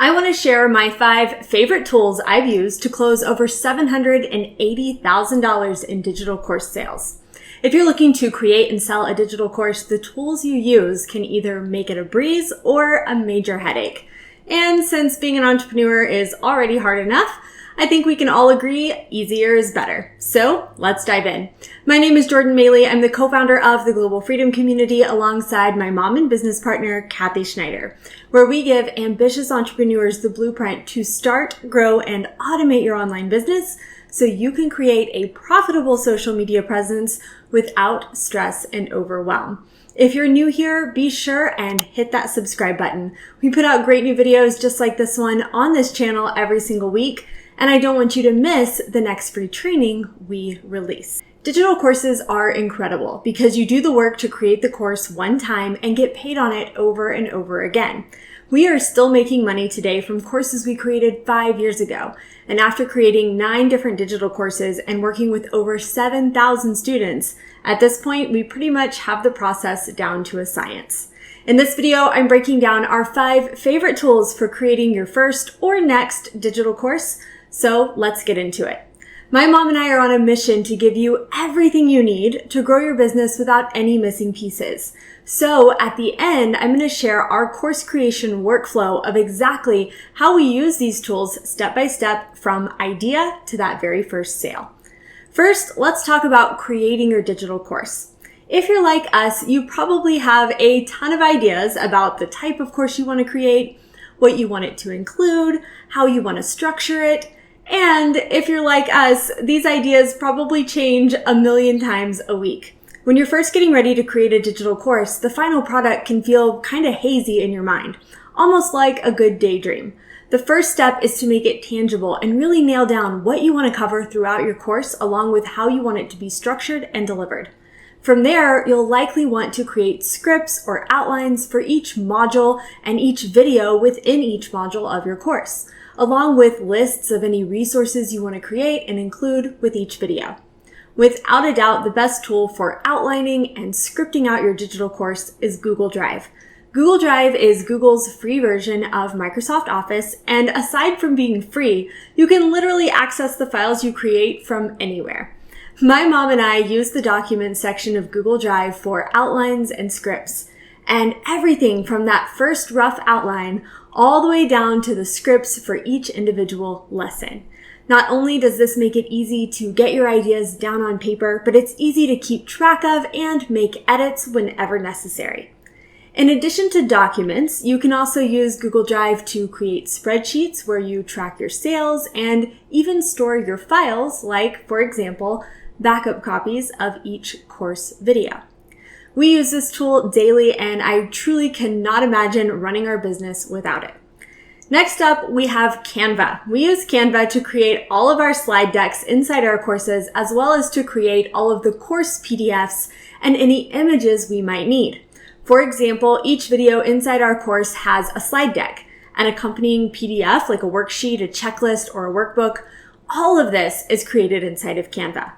I want to share my 5 favorite tools I've used to close over $780,000 in digital course sales. If you're looking to create and sell a digital course, the tools you use can either make it a breeze or a major headache. And since being an entrepreneur is already hard enough, I think we can all agree easier is better. So let's dive in. My name is Jordan Maley. I'm the co-founder of the Global Freedom Community alongside my mom and business partner, Kathy Schneider, where we give ambitious entrepreneurs the blueprint to start, grow, and automate your online business so you can create a profitable social media presence without stress and overwhelm. If you're new here, be sure and hit that subscribe button. We put out great new videos just like this one on this channel every single week, and I don't want you to miss the next free training we release. Digital courses are incredible because you do the work to create the course one time and get paid on it over and over again. We are still making money today from courses we created 5 years ago. And after creating 9 different digital courses and working with over 7,000 students, at this point, we pretty much have the process down to a science. In this video, I'm breaking down our 5 favorite tools for creating your first or next digital course. So let's get into it. My mom and I are on a mission to give you everything you need to grow your business without any missing pieces. So at the end, I'm going to share our course creation workflow of exactly how we use these tools step by step from idea to that very first sale. First, let's talk about creating your digital course. If you're like us, you probably have a ton of ideas about the type of course you want to create, what you want it to include, how you want to structure it. And if you're like us, these ideas probably change a million times a week. When you're first getting ready to create a digital course, the final product can feel kind of hazy in your mind, almost like a good daydream. The first step is to make it tangible and really nail down what you want to cover throughout your course, along with how you want it to be structured and delivered. From there, you'll likely want to create scripts or outlines for each module and each video within each module of your course, along with lists of any resources you want to create and include with each video. Without a doubt, the best tool for outlining and scripting out your digital course is Google Drive. Google Drive is Google's free version of Microsoft Office, and aside from being free, you can literally access the files you create from anywhere. My mom and I use the documents section of Google Drive for outlines and scripts, and everything from that first rough outline all the way down to the scripts for each individual lesson. Not only does this make it easy to get your ideas down on paper, but it's easy to keep track of and make edits whenever necessary. In addition to documents, you can also use Google Drive to create spreadsheets where you track your sales and even store your files, like, for example, backup copies of each course video. We use this tool daily, and I truly cannot imagine running our business without it. Next up, we have Canva. We use Canva to create all of our slide decks inside our courses, as well as to create all of the course PDFs and any images we might need. For example, each video inside our course has a slide deck, an accompanying PDF like a worksheet, a checklist, or a workbook. All of this is created inside of Canva.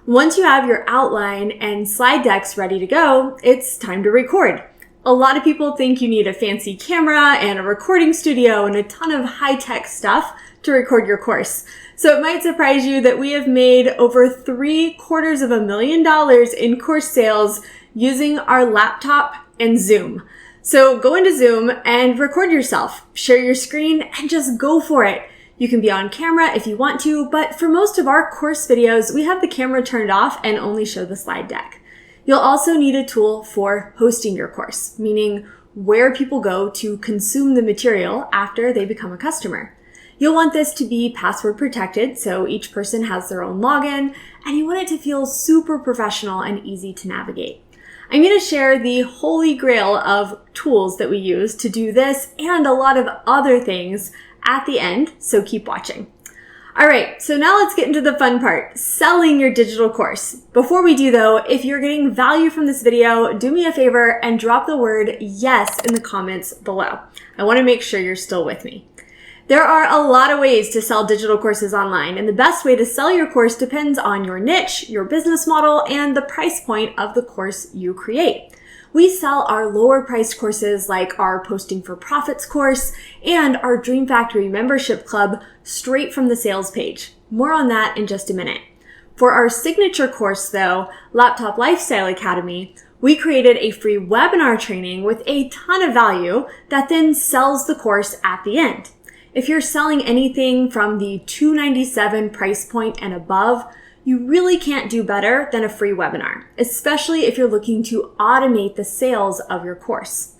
Once you have your outline and slide decks ready to go, it's time to record. A lot of people think you need a fancy camera and a recording studio and a ton of high-tech stuff to record your course. So it might surprise you that we have made over $750,000 in course sales using our laptop and Zoom. So go into Zoom and record yourself, share your screen, and just go for it. You can be on camera if you want to, but for most of our course videos, we have the camera turned off and only show the slide deck. You'll also need a tool for hosting your course, meaning where people go to consume the material after they become a customer. You'll want this to be password protected, so each person has their own login, and you want it to feel super professional and easy to navigate. I'm going to share the holy grail of tools that we use to do this and a lot of other things at the end, so keep watching. All right, so now let's get into the fun part, selling your digital course. Before we do though, if you're getting value from this video, do me a favor and drop the word yes in the comments below. I want to make sure you're still with me. There are a lot of ways to sell digital courses online, and the best way to sell your course depends on your niche, your business model, and the price point of the course you create. We sell our lower priced courses like our Posting for Profits course and our Dream Factory membership club straight from the sales page. More on that in just a minute. For our signature course though, Laptop Lifestyle Academy, we created a free webinar training with a ton of value that then sells the course at the end. If you're selling anything from the $297 price point and above, you really can't do better than a free webinar, especially if you're looking to automate the sales of your course.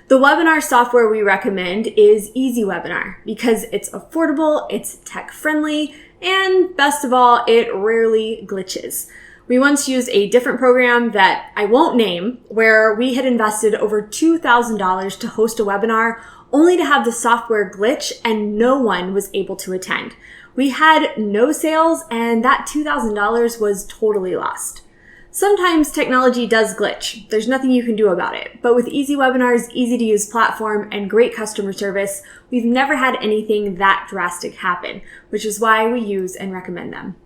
The webinar software we recommend is EasyWebinar because it's affordable, it's tech-friendly, and best of all, it rarely glitches. We once used a different program that I won't name where we had invested over $2,000 to host a webinar only to have the software glitch and no one was able to attend. We had no sales and that $2,000 was totally lost. Sometimes technology does glitch. There's nothing you can do about it. But with EasyWebinar's easy-to-use platform and great customer service, we've never had anything that drastic happen, which is why we use and recommend them.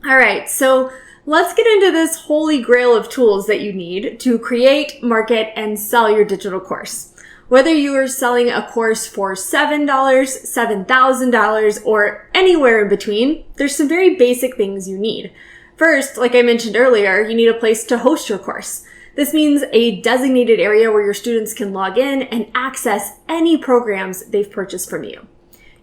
All right, so let's get into this holy grail of tools that you need to create, market, and sell your digital course. Whether you are selling a course for $7, $7,000, or anywhere in between, there's some very basic things you need. First, like I mentioned earlier, you need a place to host your course. This means a designated area where your students can log in and access any programs they've purchased from you.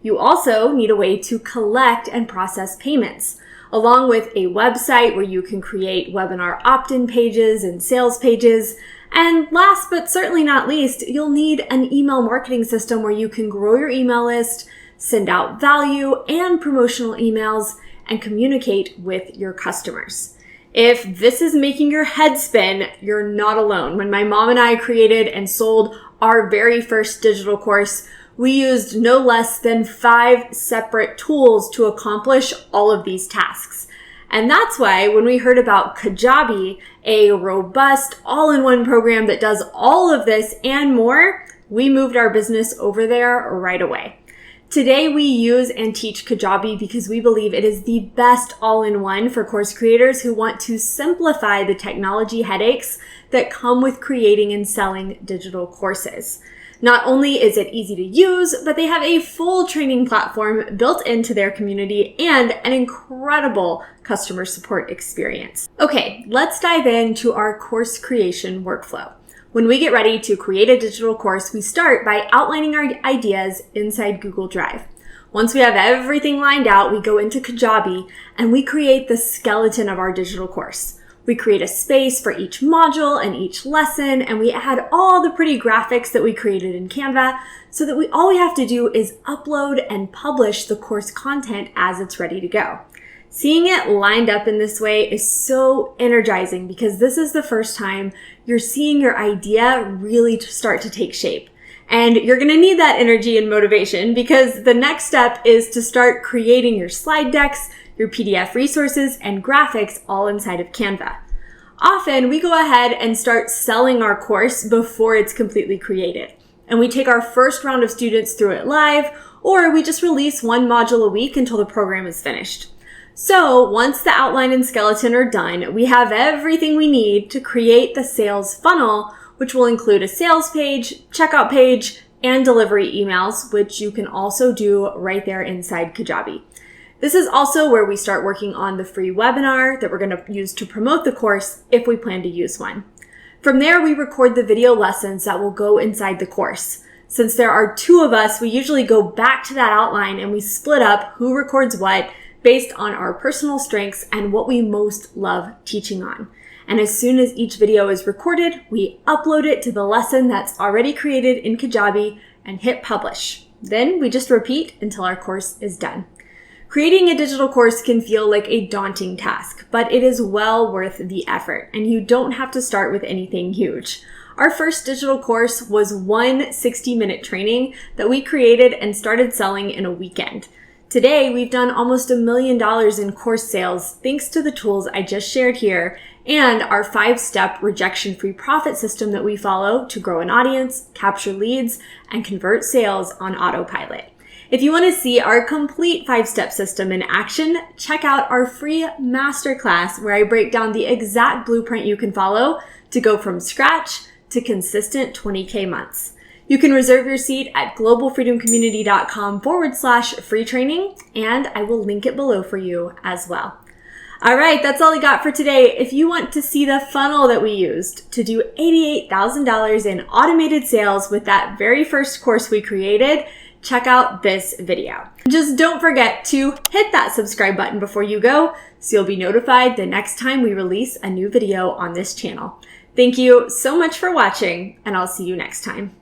You also need a way to collect and process payments, along with a website where you can create webinar opt-in pages and sales pages. And last but certainly not least, you'll need an email marketing system where you can grow your email list, send out value and promotional emails, and communicate with your customers. If this is making your head spin, you're not alone. When my mom and I created and sold our very first digital course, we used no less than 5 separate tools to accomplish all of these tasks. And that's why when we heard about Kajabi, a robust all-in-one program that does all of this and more, we moved our business over there right away. Today we use and teach Kajabi because we believe it is the best all-in-one for course creators who want to simplify the technology headaches that come with creating and selling digital courses. Not only is it easy to use, but they have a full training platform built into their community and an incredible customer support experience. Okay, let's dive into our course creation workflow. When we get ready to create a digital course, we start by outlining our ideas inside Google Drive. Once we have everything lined out, we go into Kajabi and we create the skeleton of our digital course. We create a space for each module and each lesson, and we add all the pretty graphics that we created in Canva so that all we have to do is upload and publish the course content as it's ready to go. Seeing it lined up in this way is so energizing because this is the first time you're seeing your idea really start to take shape. And you're going to need that energy and motivation because the next step is to start creating your slide decks, your PDF resources, and graphics all inside of Canva. Often we go ahead and start selling our course before it's completely created. And we take our first round of students through it live, or we just release one module a week until the program is finished. So once the outline and skeleton are done, we have everything we need to create the sales funnel, which will include a sales page, checkout page, and delivery emails, which you can also do right there inside Kajabi. This is also where we start working on the free webinar that we're going to use to promote the course if we plan to use one. From there, we record the video lessons that will go inside the course. Since there are 2 of us, we usually go back to that outline and we split up who records what based on our personal strengths and what we most love teaching on. And as soon as each video is recorded, we upload it to the lesson that's already created in Kajabi and hit publish. Then we just repeat until our course is done. Creating a digital course can feel like a daunting task, but it is well worth the effort, and you don't have to start with anything huge. Our first digital course was one 60-minute training that we created and started selling in a weekend. Today, we've done almost $1 million in course sales thanks to the tools I just shared here and our 5-step rejection-free profit system that we follow to grow an audience, capture leads, and convert sales on autopilot. If you want to see our complete 5-step system in action, check out our free masterclass where I break down the exact blueprint you can follow to go from scratch to consistent 20K months. You can reserve your seat at globalfreedomcommunity.com/free training, and I will link it below for you as well. All right, that's all I got for today. If you want to see the funnel that we used to do $88,000 in automated sales with that very first course we created, check out this video. Just don't forget to hit that subscribe button before you go so you'll be notified the next time we release a new video on this channel. Thank you so much for watching, and I'll see you next time.